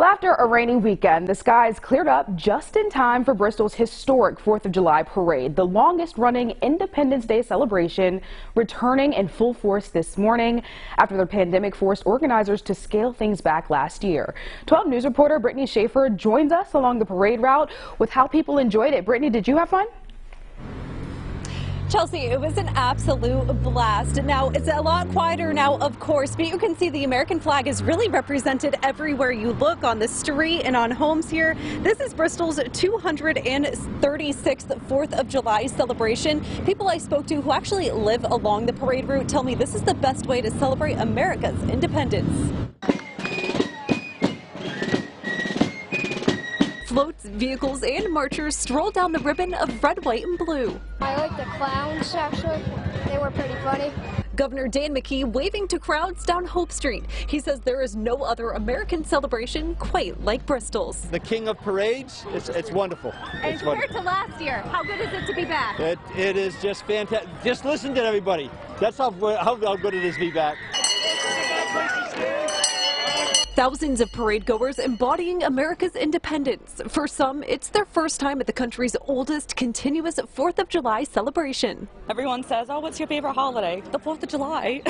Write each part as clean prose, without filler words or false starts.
Well, after a rainy weekend, the skies cleared up just in time for Bristol's historic 4th of July parade, the longest running Independence Day celebration, returning in full force this morning after the pandemic forced organizers to scale things back last year. 12 News reporter Brittany Schaefer joins us along the parade route with how people enjoyed it. Brittany, did you have fun? Chelsea, it was an absolute blast. Now, it's a lot quieter now, of course, but you can see the American flag is really represented everywhere you look, on the street and on homes here. This is Bristol's 236th 4th of July celebration. People I spoke to who actually live along the parade route tell me this is the best way to celebrate America's independence. Floats, vehicles, and marchers stroll down the ribbon of red, white, and blue. I like the clowns, actually. They were pretty funny. Governor Dan McKee waving to crowds down Hope Street. He says there is no other American celebration quite like Bristol's. The king of parades, it's wonderful. And compared to last year, how good is it to be back? It is just fantastic. Just listen to everybody. That's how good it is to be back. Thousands of parade goers embodying America's independence. For some, it's their first time at the country's oldest continuous 4th of July celebration. Everyone says, oh, what's your favorite holiday? The 4th of July.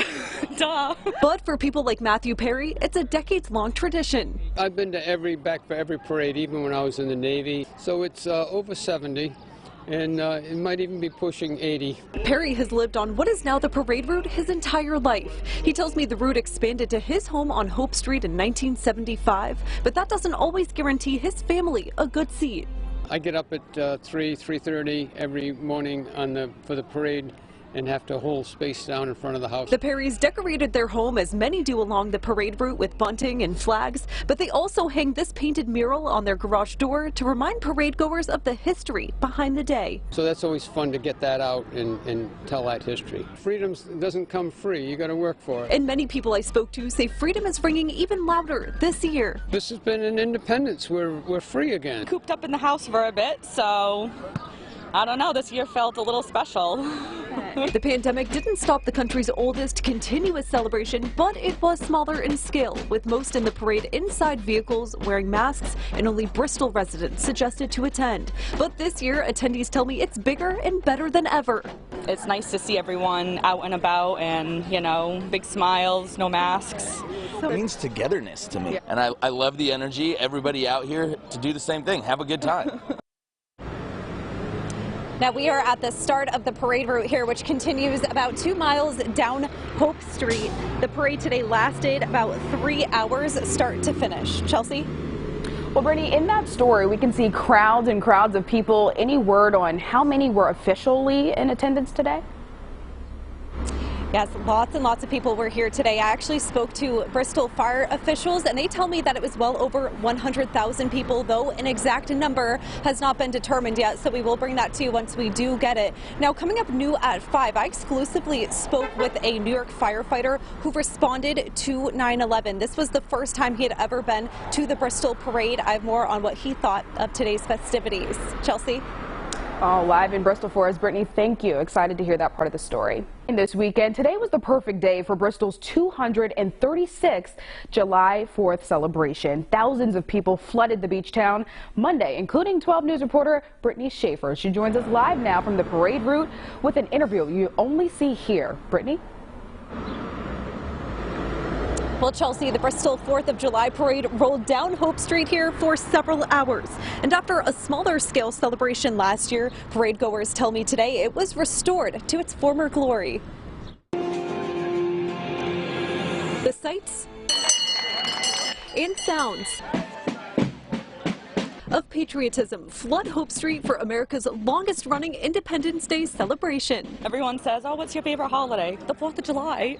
Duh. But for people like Matthew Perry, it's a decades-long tradition. I've been to back for every parade, even when I was in the Navy. So it's over 70. And it might even be pushing 80. Perry has lived on what is now the parade route his entire life. He tells me the route expanded to his home on Hope Street in 1975, but that doesn't always guarantee his family a good seat. I get up at 3:30 every morning for the parade and have to hold space down in front of the house. The Perrys decorated their home, as many do along the parade route, with bunting and flags, but they also hang this painted mural on their garage door to remind parade goers of the history behind the day. So that's always fun to get that out and tell that history. Freedom doesn't come free. You got to work for it. And many people I spoke to say freedom is ringing even louder this year. This has been an independence. We're free again. Cooped up in the house for a bit, so I don't know, this year felt a little special. The pandemic didn't stop the country's oldest continuous celebration, but it was smaller in scale, with most in the parade inside vehicles wearing masks, and only Bristol residents suggested to attend. But this year, attendees tell me it's bigger and better than ever. It's nice to see everyone out and about and, you know, big smiles, no masks. It means togetherness to me. And I love the energy, everybody out here to do the same thing, have a good time. Now we are at the start of the parade route here, which continues about 2 miles down Hope Street. The parade today lasted about 3 hours start to finish. Chelsea? Well, Brittany, in that story, we can see crowds and crowds of people. Any word on how many were officially in attendance today? Yes, lots and lots of people were here today. I actually spoke to Bristol fire officials, and they tell me that it was well over 100,000 people, though an exact number has not been determined yet, so we will bring that to you once we do get it. Now, coming up new at 5, I exclusively spoke with a New York firefighter who responded to 9/11. This was the first time he had ever been to the Bristol parade. I have more on what he thought of today's festivities. Chelsea? Oh, live in Bristol for us, Brittany. Thank you. Excited to hear that part of the story. And this weekend, today was the perfect day for Bristol's 236th July 4th celebration. Thousands of people flooded the beach town Monday, including 12 News reporter Brittany Schaefer. She joins us live now from the parade route with an interview you only see here. Brittany? Well, Chelsea, the Bristol 4th of July parade rolled down Hope Street here for several hours. And after a smaller scale celebration last year, parade goers tell me today it was restored to its former glory. The sights and sounds of patriotism flood Hope Street for America's longest running Independence Day celebration. Everyone says, oh, what's your favorite holiday? The 4th of July.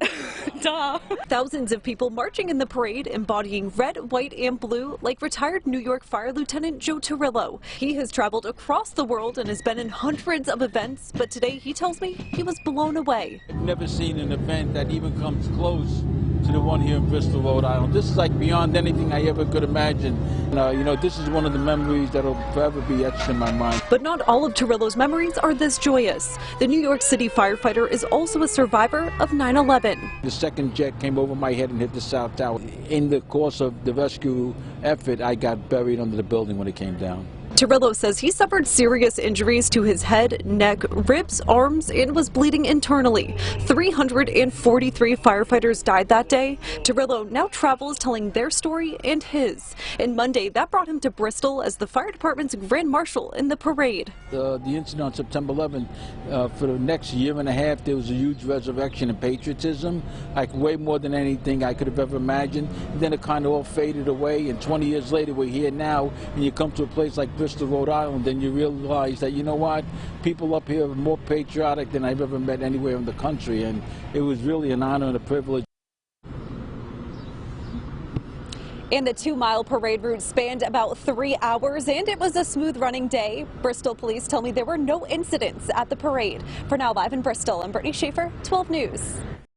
Duh. Thousands of people marching in the parade, embodying red, white, and blue, like retired New York Fire Lieutenant Joe Torrillo. He has traveled across the world and has been in hundreds of events, but today he tells me he was blown away. I've never seen an event that even comes close to the one here in Bristol, Rhode Island. This is like beyond anything I ever could imagine. You know, this is one of the memories that'll forever be etched in my mind. But not all of Torillo's memories are this joyous. The New York City firefighter is also a survivor of 9/11. The second jet came over my head and hit the South Tower. In the course of the rescue effort, I got buried under the building when it came down. Torillo says he suffered serious injuries to his head, neck, ribs, arms, and was bleeding internally. 343 firefighters died that day. Torillo now travels telling their story and his. And Monday, that brought him to Bristol as the fire department's grand marshal in the parade. The incident on September 11th, for the next year and a half, there was a huge resurrection in patriotism, like way more than anything I could have ever imagined. And then it kind of all faded away, and 20 years later, we're here now, and you come to a place like Bristol, Rhode Island, and you realize that, you know what, people up here are more patriotic than I've ever met anywhere in the country, and it was really an honor and a privilege. And the 2-mile parade route spanned about 3 hours, and it was a smooth running day. Bristol police tell me there were no incidents at the parade. For now, live in Bristol, I'm Brittany Schaefer, 12 News.